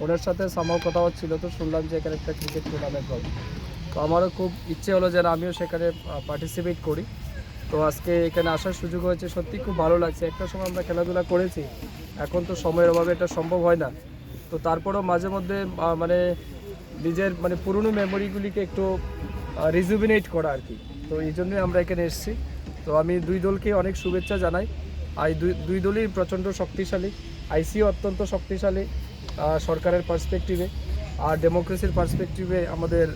ওনার সাথে সামাও কথা হচ্ছিল, তো শুনলাম যে এখানে একটা ক্রিকেট টুর্নামেন্ট হবে। তো আমারও খুব ইচ্ছে হলো যেন আমিও সেখানে পার্টিসিপেট করি। তো আজকে এখানে আসার সুযোগ হয়েছে, সত্যি খুব ভালো লাগছে। একটা সময় আমরা খেলাধুলা করেছি, এখন তো সময়ের অভাবে এটা সম্ভব হয় না। তো তারপরেও মাঝে মধ্যে মানে নিজের মানে পুরনো মেমোরিগুলিকে একটু রিজুভিনেট করা আর কি। তো এই জন্যই আমরা এখানে এসেছি। তো আমি দুই দলকে অনেক শুভেচ্ছা জানাই। আর দুই দলই প্রচণ্ড শক্তিশালী, আইসিও অত্যন্ত শক্তিশালী সরকারের পার্সপেক্টিভে, আর ডেমোক্রেসির পার্সপেক্টিভে আমাদের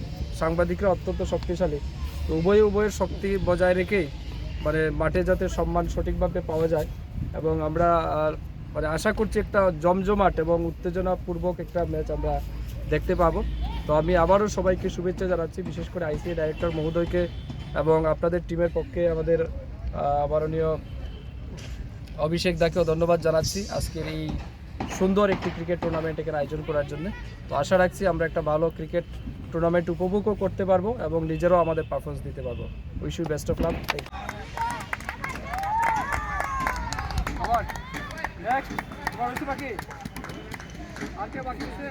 সাংবাদিকরা অত্যন্ত শক্তিশালী। তো উভয়ের শক্তি বজায় রেখেই মানে মাঠে যাতে সম্মান সঠিকভাবে পাওয়া যায়, এবং আমরা মানে আশা করছি একটা জমজমাট এবং উত্তেজনাপূর্বক একটা ম্যাচ আমরা দেখতে পাবো। তো আমি আবারও সবাইকে শুভেচ্ছা জানাচ্ছি, বিশেষ করে আইসিএ ডাইরেক্টর মহোদয়কে এবং আপনাদের টিমের পক্ষে আমাদের মাননীয় অভিষেক দাকেও ধন্যবাদ জানাচ্ছি আজকের এই সুন্দর একটি ক্রিকেট টুর্নামেন্ট এখানে আয়োজন করার জন্য। তো আশা রাখছি আমরা একটা ভালো ক্রিকেট টুর্নামেন্ট উপভোগও করতে পারবো এবং নিজেরাও আমাদের পারফরমেন্স দিতে পারবো। Wish you best of luck. আর কে বাকি আছে?